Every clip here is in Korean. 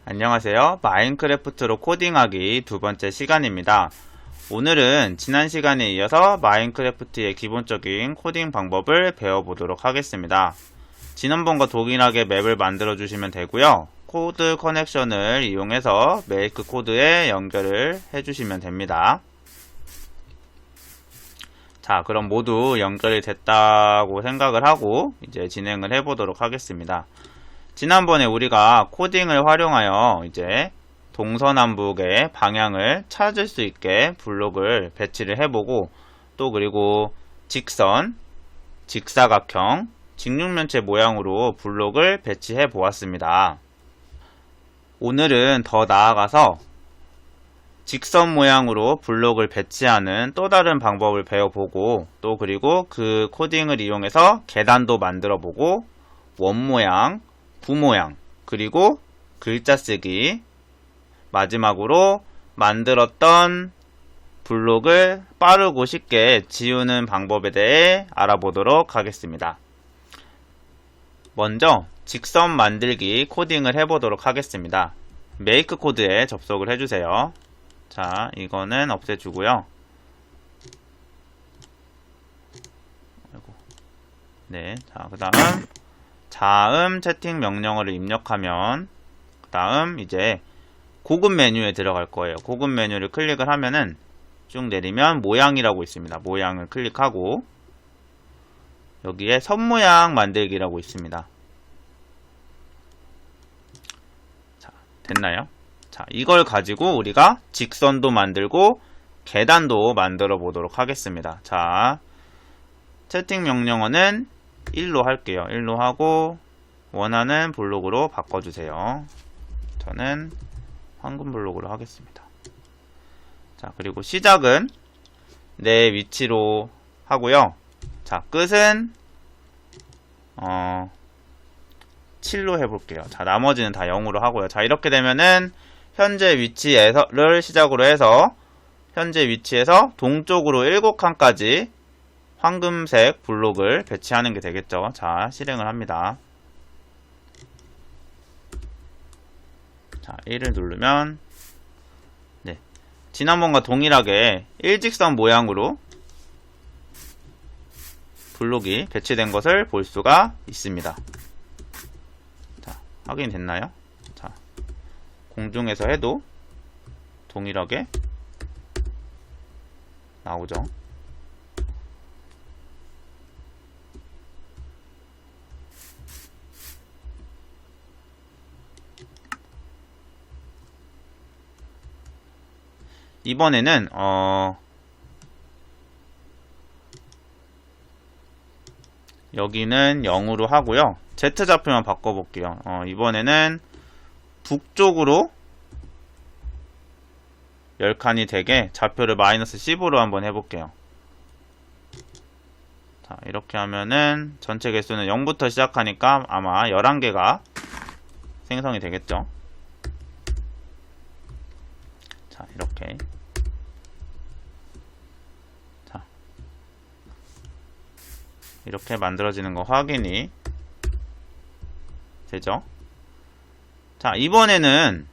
안녕하세요. 마인크래프트로 코딩하기 두 번째 시간입니다. 오늘은 지난 시간에 이어서 마인크래프트의 기본적인 코딩 방법을 배워보도록 하겠습니다. 지난번과 동일하게 맵을 만들어 주시면 되고요. 코드 커넥션을 이용해서 메이크 코드에 연결을 해주시면 됩니다. 자, 그럼 모두 연결이 됐다고 생각을 하고 이제 진행을 해보도록 하겠습니다. 지난번에 우리가 코딩을 활용하여 이제 동서남북의 방향을 찾을 수 있게 블록을 배치를 해보고 또 그리고 직선, 직사각형, 직육면체 모양으로 블록을 배치해 보았습니다. 오늘은 더 나아가서 직선 모양으로 블록을 배치하는 또 다른 방법을 배워보고 또 그리고 그 코딩을 이용해서 계단도 만들어보고 원모양, 부모양, 그리고 글자 쓰기, 마지막으로 만들었던 블록을 빠르고 쉽게 지우는 방법에 대해 알아보도록 하겠습니다. 먼저 직선 만들기 코딩을 해보도록 하겠습니다. 메이크 코드에 접속을 해주세요. 자, 이거는 없애주고요. 네, 자, 그 다음 자음 채팅 명령어를 입력하면 그 다음 이제 고급 메뉴에 들어갈 거예요. 고급 메뉴를 클릭을 하면은 쭉 내리면 모양이라고 있습니다. 모양을 클릭하고 여기에 선모양 만들기라고 있습니다. 자, 됐나요? 자, 이걸 가지고 우리가 직선도 만들고 계단도 만들어 보도록 하겠습니다. 자, 채팅 명령어는 1로 할게요. 1로 하고 원하는 블록으로 바꿔주세요. 저는 황금 블록으로 하겠습니다. 자, 그리고 시작은 내 위치로 하고요. 자, 끝은 7로 해볼게요. 자, 나머지는 다 0으로 하고요. 자, 이렇게 되면은 현재 위치를 시작으로 해서 현재 위치에서 동쪽으로 7칸까지 황금색 블록을 배치하는 게 되겠죠. 자, 실행을 합니다. 자, 1을 누르면 네, 지난번과 동일하게 일직선 모양으로 블록이 배치된 것을 볼 수가 있습니다. 자, 확인이 됐나요? 자, 공중에서 해도 동일하게 나오죠. 이번에는 여기는 0으로 하고요. Z좌표만 바꿔볼게요. 이번에는 북쪽으로 10칸이 되게 좌표를 마이너스 15로 한번 해볼게요. 자, 이렇게 하면은 전체 개수는 0부터 시작하니까 아마 11개가 생성이 되겠죠. 자, 이렇게. 자, 이렇게 만들어지는 거 확인이 되죠. 자, 이번에는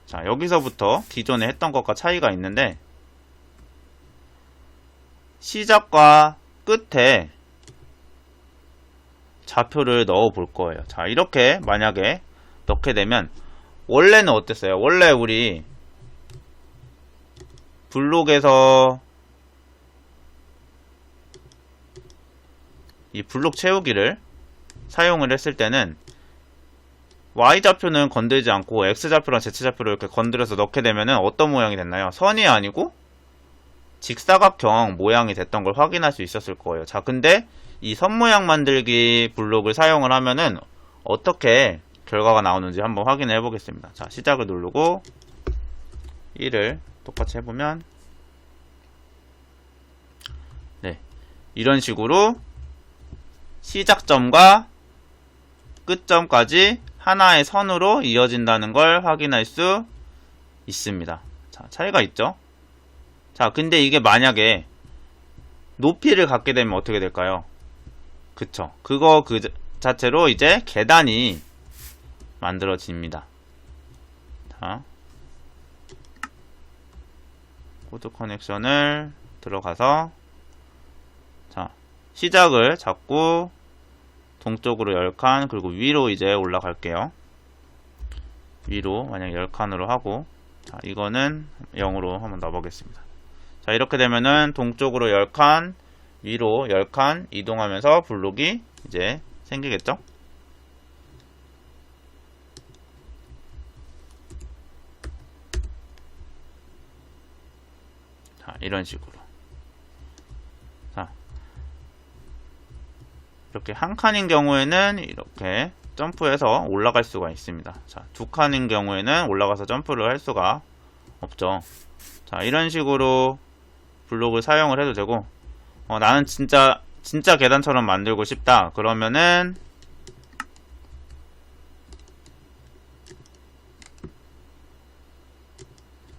자, 여기서부터 기존에 했던 것과 차이가 있는데 시작과 끝에 좌표를 넣어 볼 거예요. 자, 이렇게 만약에 넣게 되면 원래는 어땠어요? 원래 우리 블록에서 이 블록 채우기를 사용을 했을 때는 Y좌표는 건들지 않고 X좌표랑 Z좌표를 이렇게 건드려서 넣게 되면 어떤 모양이 됐나요? 선이 아니고 직사각형 모양이 됐던 걸 확인할 수 있었을 거예요. 자, 근데 이 선모양 만들기 블록을 사용을 하면은 어떻게 결과가 나오는지 한번 확인해 보겠습니다. 자, 시작을 누르고 1을 똑같이 해보면 네, 이런 식으로 시작점과 끝점까지 하나의 선으로 이어진다는 걸 확인할 수 있습니다. 자, 차이가 있죠? 자, 근데 이게 만약에 높이를 갖게 되면 어떻게 될까요? 그쵸. 그거 그 자체로 이제 계단이 만들어집니다. 자, 코드 커넥션을 들어가서, 자, 시작을 잡고 동쪽으로 10칸, 그리고 위로 이제 올라갈게요. 위로 만약 10칸으로 하고, 자, 이거는 0으로 한번 넣어보겠습니다. 자, 이렇게 되면은 동쪽으로 10칸, 위로 10칸 이동하면서 블록이 이제 생기겠죠? 자, 이런 식으로. 자, 이렇게 한 칸인 경우에는 이렇게 점프해서 올라갈 수가 있습니다. 자, 두 칸인 경우에는 올라가서 점프를 할 수가 없죠. 자, 이런 식으로 블록을 사용을 해도 되고, 나는 진짜 계단처럼 만들고 싶다. 그러면은,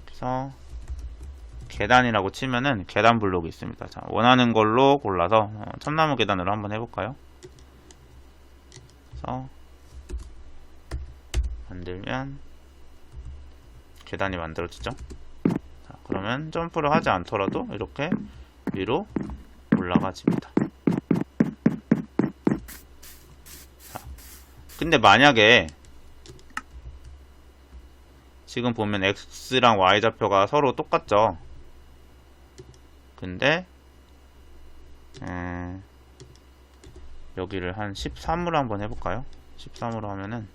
그래서 계단이라고 치면은 계단 블록이 있습니다. 자, 원하는 걸로 골라서 참나무 계단으로 한번 해볼까요? 그래서 만들면 계단이 만들어지죠. 자, 그러면 점프를 하지 않더라도 이렇게 위로 올라가집니다. 자, 근데 만약에 지금 보면 X랑 Y 좌표가 서로 똑같죠. 근데 여기를 한 13으로 한번 해볼까요? 13으로 하면은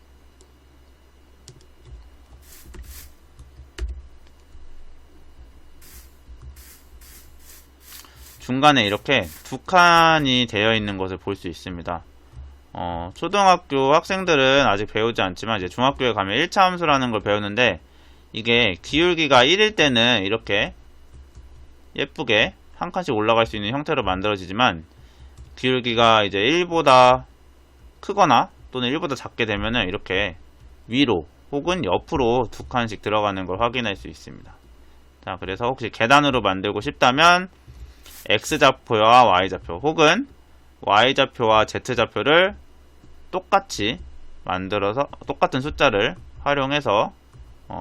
중간에 이렇게 두 칸이 되어 있는 것을 볼 수 있습니다. 초등학교 학생들은 아직 배우지 않지만 이제 중학교에 가면 1차 함수라는 걸 배우는데, 이게 기울기가 1일 때는 이렇게 예쁘게 한 칸씩 올라갈 수 있는 형태로 만들어지지만, 기울기가 이제 1보다 크거나 또는 1보다 작게 되면은 이렇게 위로 혹은 옆으로 두 칸씩 들어가는 걸 확인할 수 있습니다. 자, 그래서 혹시 계단으로 만들고 싶다면 X좌표와 Y좌표 혹은 Y좌표와 Z좌표를 똑같이 만들어서 똑같은 숫자를 활용해서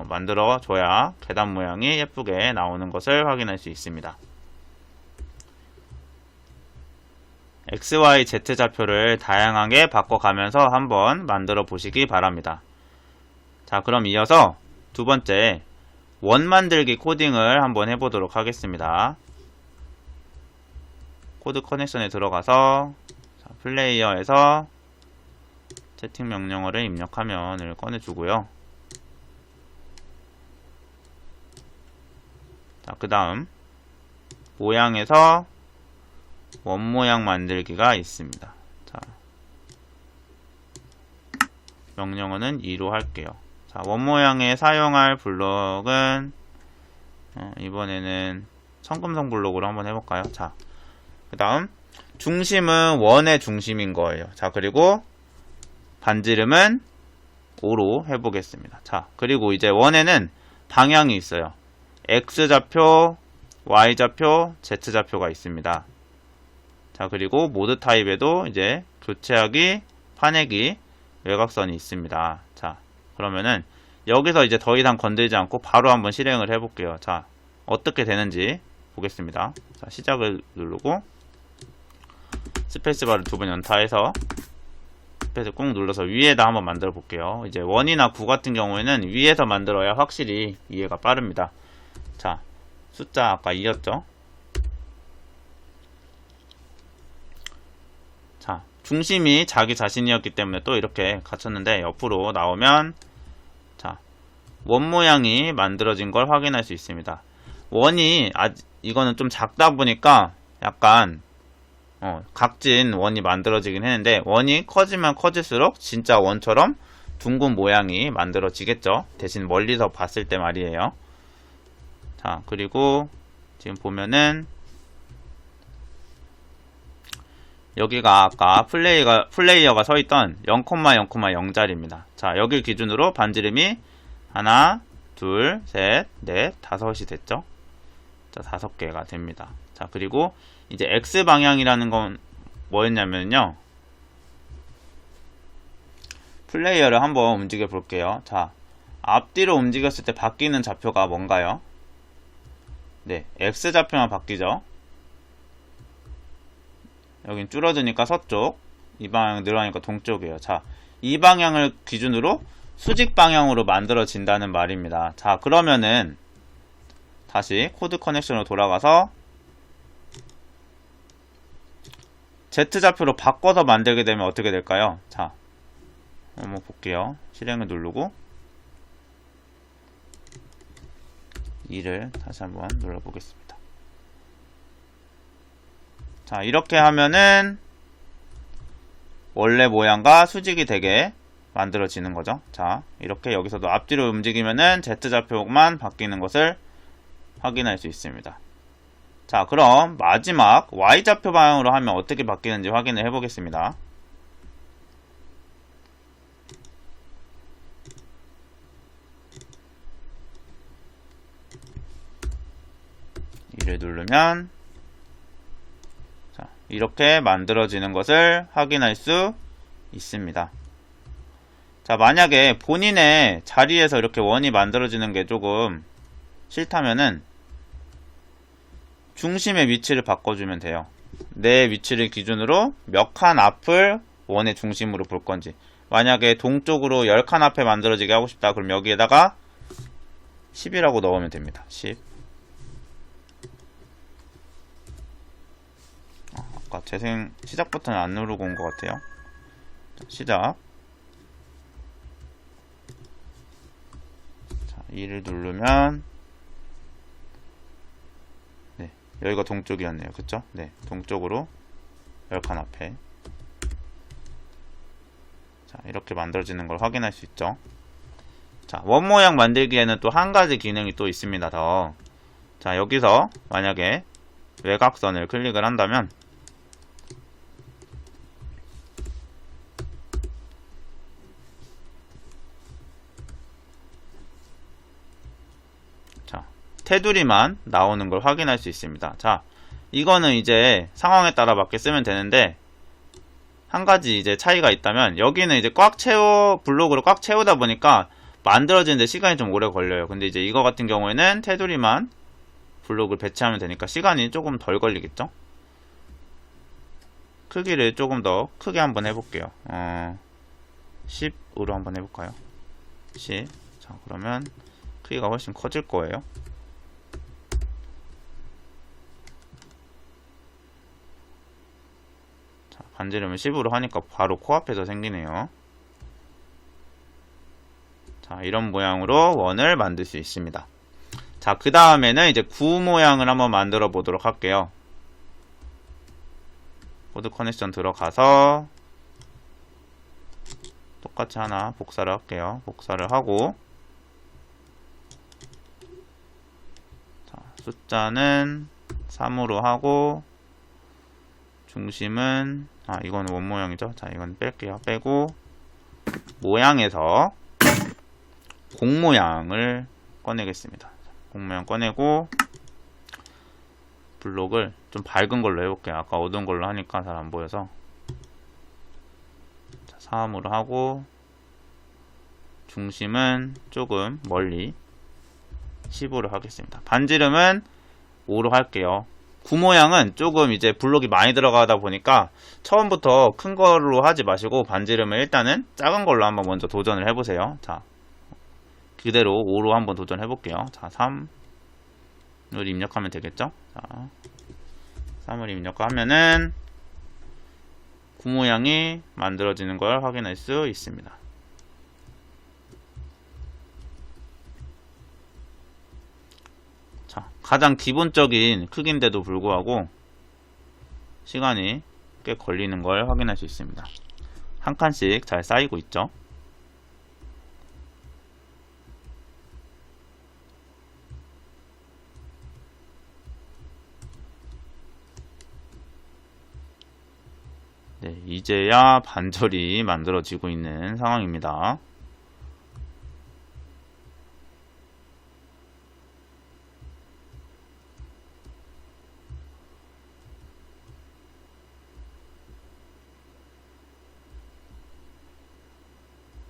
만들어 줘야 계단 모양이 예쁘게 나오는 것을 확인할 수 있습니다. X, Y, Z 좌표를 다양하게 바꿔가면서 한번 만들어 보시기 바랍니다. 자, 그럼 이어서 두 번째 원 만들기 코딩을 한번 해보도록 하겠습니다. 코드 커넥션에 들어가서 플레이어에서 채팅 명령어를 입력하면을 꺼내주고요. 자, 그 다음 모양에서 원 모양 만들기가 있습니다. 자, 명령어는 2로 할게요. 자, 원 모양에 사용할 블록은 이번에는 청금성 블록으로 한번 해볼까요? 자, 그 다음 중심은 원의 중심인 거예요. 자, 그리고 반지름은 5로 해보겠습니다. 자, 그리고 이제 원에는 방향이 있어요. X좌표, Y좌표, Z좌표가 있습니다. 자, 그리고 모드 타입에도 이제 교체하기, 파내기, 외곽선이 있습니다. 자, 그러면은 여기서 이제 더 이상 건들지 않고 바로 한번 실행을 해볼게요. 자, 어떻게 되는지 보겠습니다. 자, 시작을 누르고 스페이스바를 두 번 연타해서 스페이스 꾹 눌러서 위에다 한번 만들어 볼게요. 이제 원이나 9 같은 경우에는 위에서 만들어야 확실히 이해가 빠릅니다. 자, 숫자 아까 2였죠? 자, 중심이 자기 자신이었기 때문에 또 이렇게 갇혔는데 옆으로 나오면 자, 원 모양이 만들어진 걸 확인할 수 있습니다. 원이 이거는 좀 작다 보니까 약간 각진 원이 만들어지긴 했는데, 원이 커지면 커질수록 진짜 원처럼 둥근 모양이 만들어지겠죠. 대신 멀리서 봤을 때 말이에요. 자, 그리고 지금 보면은 여기가 아까 플레이어가 서있던 0,0,0자리입니다. 자, 여길 기준으로 반지름이 하나, 둘, 셋, 넷, 5이 됐죠. 자, 5개가 됩니다. 자, 그리고 이제 X방향이라는 건 뭐였냐면요, 플레이어를 한번 움직여 볼게요. 자, 앞뒤로 움직였을 때 바뀌는 좌표가 뭔가요? 네, X좌표만 바뀌죠. 여긴 줄어드니까 서쪽, 이 방향 늘어나니까 동쪽이에요. 자, 이 방향을 기준으로 수직 방향으로 만들어진다는 말입니다. 자, 그러면은 다시 코드 커넥션으로 돌아가서 Z좌표로 바꿔서 만들게 되면 어떻게 될까요? 자, 한번 볼게요. 실행을 누르고 2를 다시 한번 눌러보겠습니다. 자, 이렇게 하면은 원래 모양과 수직이 되게 만들어지는 거죠. 자, 이렇게 여기서도 앞뒤로 움직이면은 Z좌표만 바뀌는 것을 확인할 수 있습니다. 자, 그럼 마지막 Y좌표 방향으로 하면 어떻게 바뀌는지 확인을 해보겠습니다. 이를 누르면 자, 이렇게 만들어지는 것을 확인할 수 있습니다. 자, 만약에 본인의 자리에서 이렇게 원이 만들어지는 게 조금 싫다면은 중심의 위치를 바꿔주면 돼요. 내 위치를 기준으로 몇 칸 앞을 원의 중심으로 볼 건지. 만약에 동쪽으로 10칸 앞에 만들어지게 하고 싶다. 그럼 여기에다가 10이라고 넣으면 됩니다. 10. 아까 재생 시작 버튼을 안 누르고 온 것 같아요. 자, 시작. 자, 2를 누르면 네, 여기가 동쪽이었네요. 그쵸? 네, 동쪽으로 10칸 앞에 자, 이렇게 만들어지는 걸 확인할 수 있죠. 자, 원 모양 만들기에는 또 한 가지 기능이 또 있습니다. 더. 자, 여기서 만약에 외곽선을 클릭을 한다면 자, 테두리만 나오는 걸 확인할 수 있습니다. 자, 이거는 이제 상황에 따라 맞게 쓰면 되는데 한 가지 이제 차이가 있다면 여기는 이제 블록으로 꽉 채우다 보니까 만들어지는데 시간이 좀 오래 걸려요. 근데 이제 이거 같은 경우에는 테두리만 블록을 배치하면 되니까 시간이 조금 덜 걸리겠죠? 크기를 조금 더 크게 한번 해볼게요. 10으로 한번 해볼까요? 10. 자, 그러면 크기가 훨씬 커질 거예요. 자, 반지름을 10으로 하니까 바로 코앞에서 생기네요. 자, 이런 모양으로 원을 만들 수 있습니다. 자, 그 다음에는 이제 구 모양을 한번 만들어 보도록 할게요. 코드 커넥션 들어가서 똑같이 하나 복사를 할게요. 복사를 하고 자, 숫자는 3으로 하고 중심은 이건 원 모양이죠. 자, 이건 뺄게요. 빼고 모양에서 공 모양을 꺼내겠습니다. 공 모양 꺼내고 블록을 좀 밝은 걸로 해볼게요. 아까 어두운 걸로 하니까 잘 안 보여서 자, 3으로 하고 중심은 조금 멀리 10으로 하겠습니다. 반지름은 5로 할게요. 구 모양은 조금 이제 블록이 많이 들어가다 보니까 처음부터 큰 걸로 하지 마시고 반지름을 일단은 작은 걸로 한번 먼저 도전을 해보세요. 자, 그대로 5로 한번 도전해 볼게요. 자, 3을 입력하면 되겠죠? 자, 3을 입력하면은 구 모양이 만들어지는 걸 확인할 수 있습니다. 자, 가장 기본적인 크기인데도 불구하고 시간이 꽤 걸리는 걸 확인할 수 있습니다. 한 칸씩 잘 쌓이고 있죠? 네, 이제야 반절이 만들어지고 있는 상황입니다.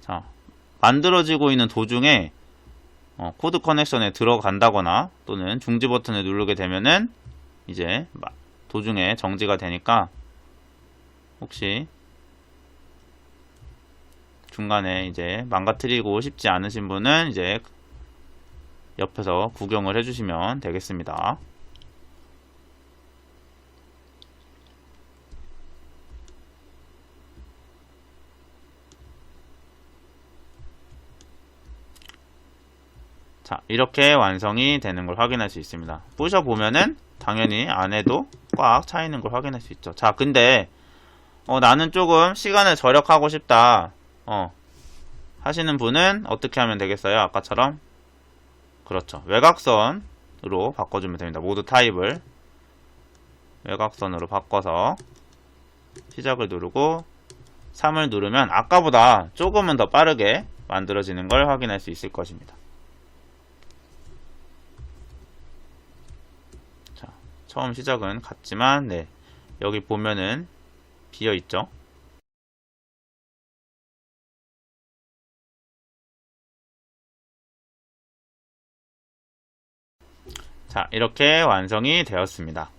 자, 만들어지고 있는 도중에 코드 커넥션에 들어간다거나 또는 중지 버튼을 누르게 되면은 이제 도중에 정지가 되니까 혹시 중간에 이제 망가뜨리고 싶지 않으신 분은 이제 옆에서 구경을 해주시면 되겠습니다. 자, 이렇게 완성이 되는 걸 확인할 수 있습니다. 부셔보면은 당연히 안에도 꽉 차 있는 걸 확인할 수 있죠. 자, 근데 나는 조금 시간을 절약하고 싶다 하시는 분은 어떻게 하면 되겠어요? 아까처럼 그렇죠. 외곽선으로 바꿔주면 됩니다. 모드 타입을 외곽선으로 바꿔서 시작을 누르고 3을 누르면 아까보다 조금은 더 빠르게 만들어지는 걸 확인할 수 있을 것입니다. 자, 처음 시작은 같지만 네, 여기 보면은 비어 있죠. 자, 이렇게 완성이 되었습니다.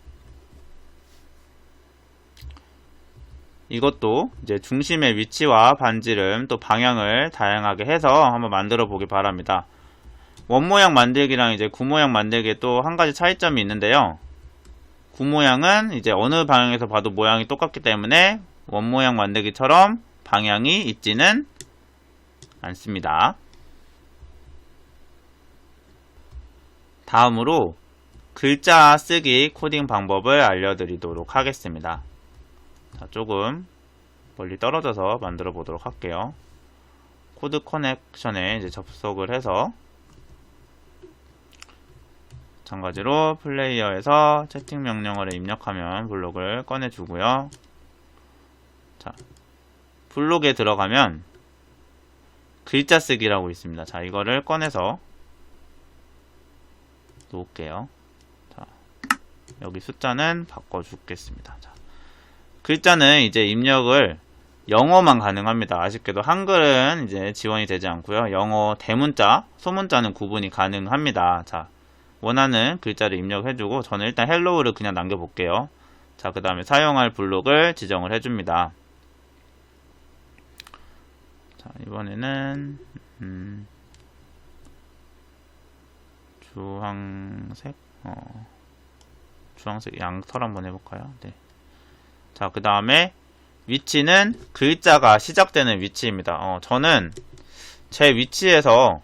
이것도 이제 중심의 위치와 반지름 또 방향을 다양하게 해서 한번 만들어 보기 바랍니다. 원 모양 만들기랑 이제 구 모양 만들기에 또 한 가지 차이점이 있는데요. 구 모양은 이제 어느 방향에서 봐도 모양이 똑같기 때문에 원 모양 만들기처럼 방향이 있지는 않습니다. 다음으로 글자 쓰기 코딩 방법을 알려드리도록 하겠습니다. 자, 조금 멀리 떨어져서 만들어 보도록 할게요. 코드 커넥션에 이제 접속을 해서 마찬가지로 플레이어에서 채팅 명령어를 입력하면 블록을 꺼내주고요. 자, 블록에 들어가면 글자 쓰기라고 있습니다. 자, 이거를 꺼내서 놓을게요. 자, 여기 숫자는 바꿔주겠습니다. 자, 글자는 이제 입력을 영어만 가능합니다. 아쉽게도 한글은 이제 지원이 되지 않고요. 영어 대문자, 소문자는 구분이 가능합니다. 자, 원하는 글자를 입력해주고 저는 일단 헬로우를 그냥 남겨볼게요. 자, 그 다음에 사용할 블록을 지정을 해줍니다. 자, 이번에는 주황색 주황색 양털 한번 해볼까요? 네. 자, 그 다음에 위치는 글자가 시작되는 위치입니다. 저는 제 위치에서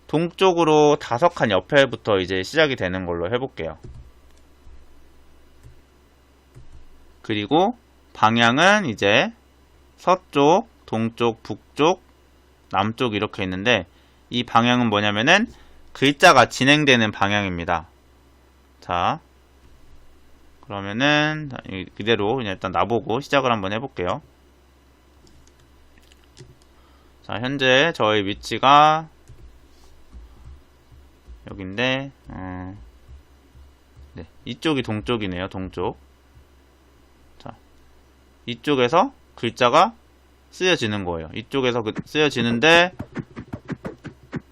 동쪽으로 5칸 옆에부터 이제 시작이 되는 걸로 해볼게요. 그리고 방향은 이제 서쪽, 동쪽, 북쪽, 남쪽 이렇게 있는데 이 방향은 뭐냐면은 글자가 진행되는 방향입니다. 자, 그러면은 그대로 그냥 일단 놔보고 시작을 한번 해볼게요. 자, 현재 저의 위치가 여긴데 네, 이쪽이 동쪽이네요. 동쪽. 자, 이쪽에서 글자가 쓰여지는 거예요. 이쪽에서 쓰여지는데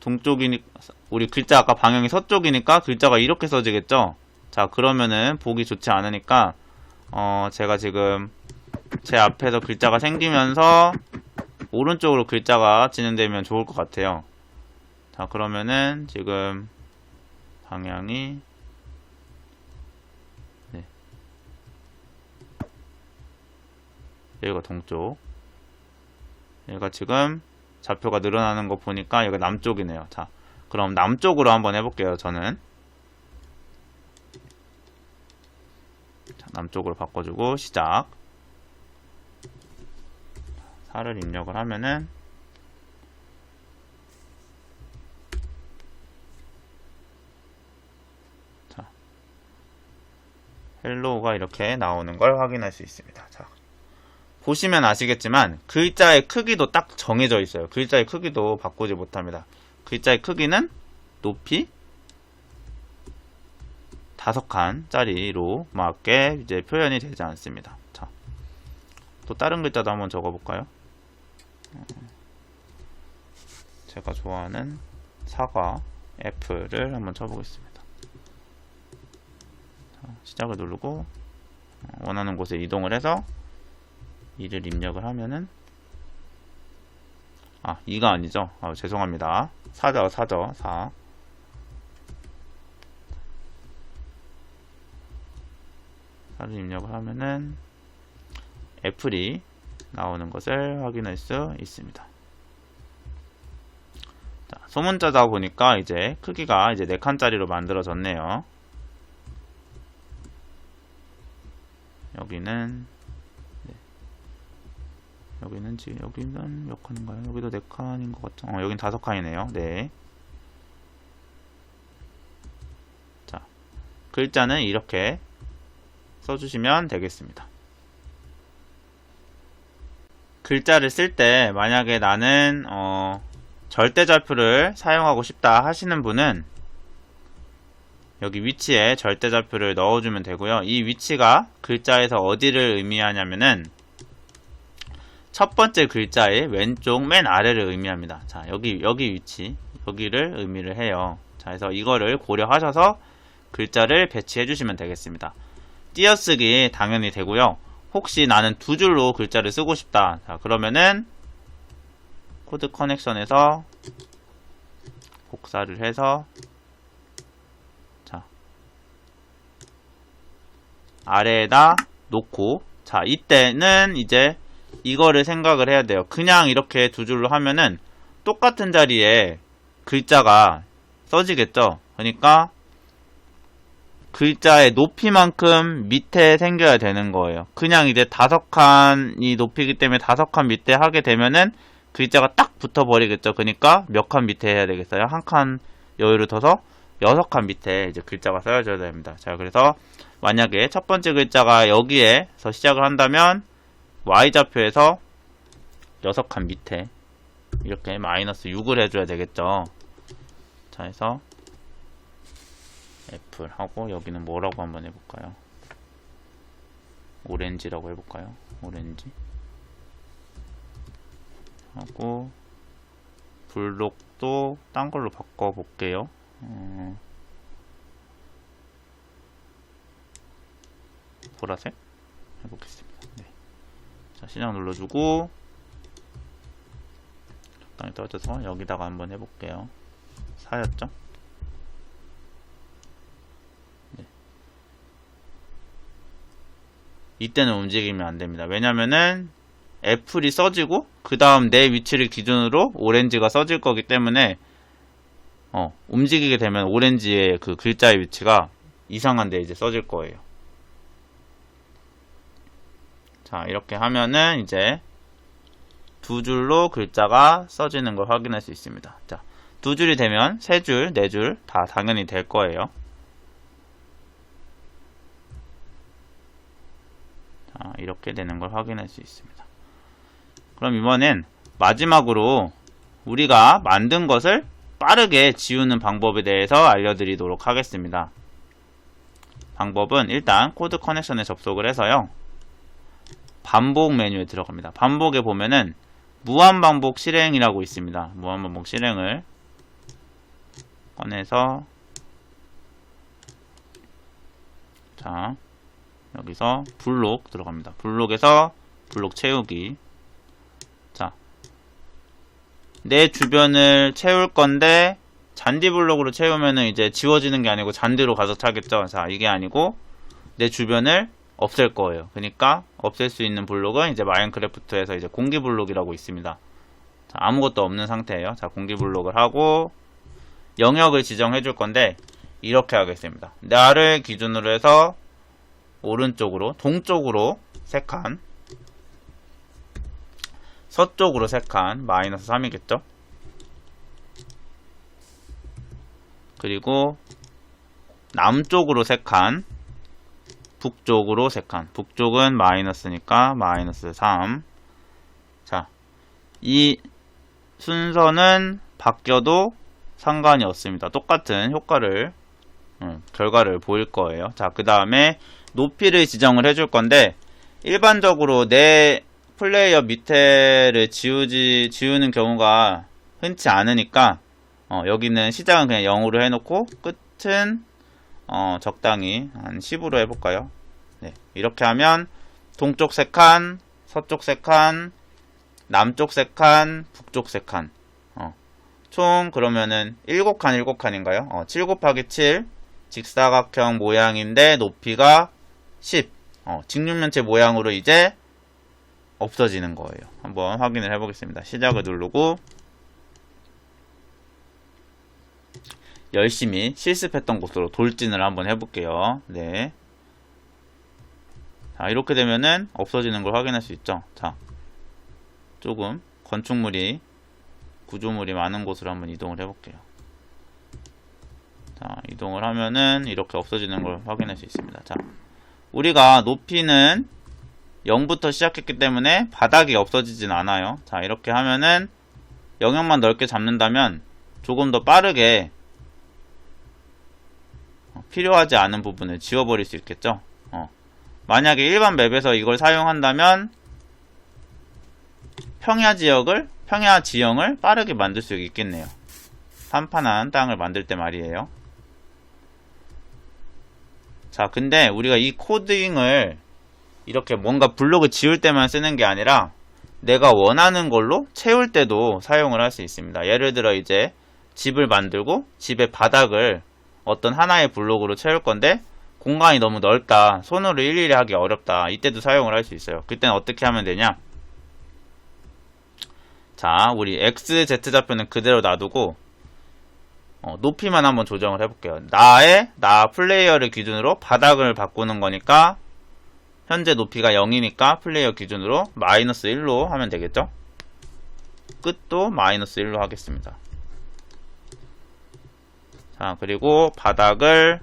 동쪽이니 우리 글자 아까 방향이 서쪽이니까 글자가 이렇게 써지겠죠. 자, 그러면은 보기 좋지 않으니까 제가 지금 제 앞에서 글자가 생기면서 오른쪽으로 글자가 진행되면 좋을 것 같아요. 자, 그러면은 지금 방향이 네, 여기가 동쪽, 여기가 지금 좌표가 늘어나는 거 보니까 여기가 남쪽이네요. 자, 그럼 남쪽으로 한번 해볼게요. 저는 자, 남쪽으로 바꿔주고 시작. 4를 입력을 하면은 자, 헬로우가 이렇게 나오는 걸 확인할 수 있습니다. 자, 보시면 아시겠지만 글자의 크기도 딱 정해져 있어요. 글자의 크기도 바꾸지 못합니다. 글자의 크기는 높이 5칸짜리로 맞게 이제 표현이 되지 않습니다. 자, 또 다른 글자도 한번 적어볼까요? 제가 좋아하는 사과 F를 한번 쳐보겠습니다. 자, 시작을 누르고 원하는 곳에 이동을 해서 2를 입력을 하면은 2가 아니죠. 죄송합니다. 4죠. 4. 4를 입력을 하면은 애플이 나오는 것을 확인할 수 있습니다. 자, 소문자다 보니까 이제 크기가 이제 4칸짜리로 만들어졌네요. 여기는 여기는 몇 칸인가요? 여기도 4칸인 것 같죠? 여긴 5칸이네요. 네. 자, 글자는 이렇게 써주시면 되겠습니다. 글자를 쓸 때 만약에 나는 절대좌표를 사용하고 싶다 하시는 분은 여기 위치에 절대좌표를 넣어주면 되고요. 이 위치가 글자에서 어디를 의미하냐면은 첫 번째 글자의 왼쪽 맨 아래를 의미합니다. 자, 여기 위치, 여기를 의미를 해요. 자, 그래서 이거를 고려하셔서 글자를 배치해 주시면 되겠습니다. 띄어쓰기 당연히 되고요. 혹시 나는 2줄로 글자를 쓰고 싶다. 자, 그러면은 코드 커넥션에서 복사를 해서 자, 아래에다 놓고 자, 이때는 이제 이거를 생각을 해야 돼요. 그냥 이렇게 2줄로 하면은 똑같은 자리에 글자가 써지겠죠. 그러니까 글자의 높이만큼 밑에 생겨야 되는 거예요. 그냥 이제 5칸이 높이기 때문에 5칸 밑에 하게 되면은 글자가 딱 붙어버리겠죠. 그러니까 몇 칸 밑에 해야 되겠어요? 한 칸 여유를 둬서 6칸 밑에 이제 글자가 써져야 됩니다. 자, 그래서 만약에 첫 번째 글자가 여기에서 시작을 한다면 Y좌표에서 6칸 밑에 이렇게 -6을 해줘야 되겠죠. 자, 해서 애플 하고 여기는 뭐라고 한번 해볼까요? 오렌지라고 해볼까요? 오렌지 하고 블록도 딴 걸로 바꿔볼게요. 보라색 해보겠습니다. 네. 자, 시작 눌러주고 적당히 떨어져서 여기다가 한번 해볼게요. 4였죠? 네. 이때는 움직이면 안됩니다. 왜냐면은 애플이 써지고 그 다음 내 위치를 기준으로 오렌지가 써질 거기 때문에 움직이게 되면 오렌지의 그 글자의 위치가 이상한 데 이제 써질 거예요. 자, 이렇게 하면은 이제 2줄로 글자가 써지는 걸 확인할 수 있습니다. 자, 2줄이 되면 3줄, 4줄 다 당연히 될 거예요. 자, 이렇게 되는 걸 확인할 수 있습니다. 그럼 이번엔 마지막으로 우리가 만든 것을 빠르게 지우는 방법에 대해서 알려드리도록 하겠습니다. 방법은 일단 코드 커넥션에 접속을 해서요. 반복 메뉴에 들어갑니다. 반복에 보면은 무한반복 실행이라고 있습니다. 무한반복 실행을 꺼내서 자, 여기서 블록 들어갑니다. 블록에서 블록 채우기. 자, 내 주변을 채울 건데 잔디 블록으로 채우면은 이제 지워지는 게 아니고 잔디로 가서 차겠죠. 자, 이게 아니고 내 주변을 없앨 거예요. 그러니까 없앨 수 있는 블록은 이제 마인크래프트에서 이제 공기 블록이라고 있습니다. 자, 아무것도 없는 상태예요. 자, 공기 블록을 하고 영역을 지정해 줄 건데 이렇게 하겠습니다. 나를 기준으로 해서 오른쪽으로, 동쪽으로 3칸, 서쪽으로 3칸, -3이겠죠? 그리고 남쪽으로 3칸, 북쪽으로 3칸. 북쪽은 마이너스니까 -3. 자, 이 순서는 바뀌어도 상관이 없습니다. 똑같은 효과를, 결과를 보일 거예요. 자, 그 다음에 높이를 지정을 해줄 건데, 일반적으로 내 플레이어 밑에를 지우는 경우가 흔치 않으니까, 여기는 시작은 그냥 0으로 해놓고 끝은 적당히 한 10으로 해볼까요? 네, 이렇게 하면 동쪽 3칸, 서쪽 3칸, 남쪽 3칸, 북쪽 3칸. 총 그러면은 7칸 7칸인가요? 7 곱하기 7 직사각형 모양인데 높이가 10. 직육면체 모양으로 이제 없어지는 거예요. 한번 확인을 해보겠습니다. 시작을 누르고 열심히 실습했던 곳으로 돌진을 한번 해볼게요. 네. 자, 이렇게 되면은 없어지는 걸 확인할 수 있죠. 자, 조금 건축물이 구조물이 많은 곳으로 한번 이동을 해볼게요. 자, 이동을 하면은 이렇게 없어지는 걸 확인할 수 있습니다. 자, 우리가 높이는 0부터 시작했기 때문에 바닥이 없어지진 않아요. 자, 이렇게 하면은 영역만 넓게 잡는다면 조금 더 빠르게 필요하지 않은 부분을 지워버릴 수 있겠죠. 만약에 일반 맵에서 이걸 사용한다면 평야 지형을 빠르게 만들 수 있겠네요. 판판한 땅을 만들 때 말이에요. 자, 근데 우리가 이 코딩을 이렇게 뭔가 블록을 지을 때만 쓰는 게 아니라 내가 원하는 걸로 채울 때도 사용을 할 수 있습니다. 예를 들어 이제 집을 만들고 집의 바닥을 어떤 하나의 블록으로 채울 건데 공간이 너무 넓다, 손으로 일일이 하기 어렵다, 이때도 사용을 할 수 있어요. 그때는 어떻게 하면 되냐? 자, 우리 XZ좌표는 그대로 놔두고 높이만 한번 조정을 해볼게요. 나 플레이어를 기준으로 바닥을 바꾸는 거니까 현재 높이가 0이니까 플레이어 기준으로 -1로 하면 되겠죠? 끝도 -1로 하겠습니다. 자, 그리고 바닥을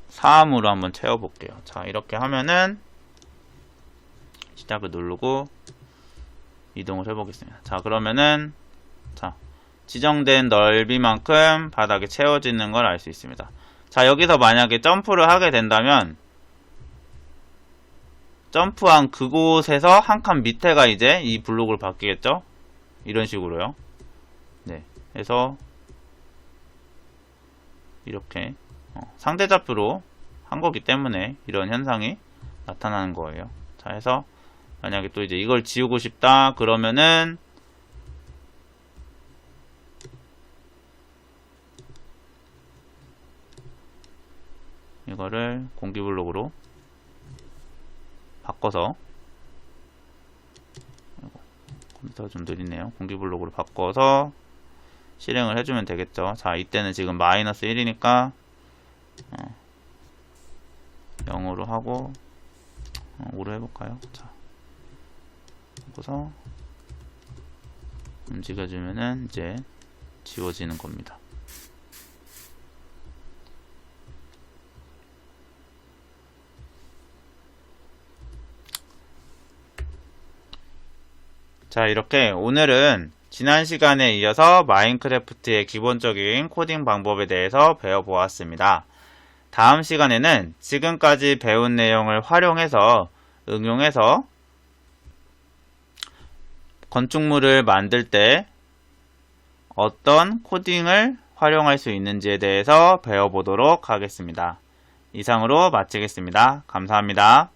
3으로 한번 채워볼게요. 자, 이렇게 하면은 시작을 누르고 이동을 해보겠습니다. 자, 그러면은 자, 지정된 넓이만큼 바닥에 채워지는 걸 알 수 있습니다. 자, 여기서 만약에 점프를 하게 된다면 점프한 그곳에서 한 칸 밑에가 이제 이 블록으로 바뀌겠죠? 이런 식으로요. 네, 해서 이렇게 상대좌표로 한 거기 때문에 이런 현상이 나타나는 거예요. 자, 해서 만약에 또 이제 이걸 지우고 싶다 그러면은 이거를 공기블록으로 바꿔서, 컴퓨터가 좀 느리네요. 공기블록으로 바꿔서 실행을 해주면 되겠죠. 자, 이때는 지금 -1이니까 0으로 하고 5로 해볼까요? 자, 하고서 움직여주면은 이제 지워지는 겁니다. 자, 이렇게 오늘은 지난 시간에 이어서 마인크래프트의 기본적인 코딩 방법에 대해서 배워보았습니다. 다음 시간에는 지금까지 배운 내용을 활용해서 응용해서 건축물을 만들 때 어떤 코딩을 활용할 수 있는지에 대해서 배워보도록 하겠습니다. 이상으로 마치겠습니다. 감사합니다.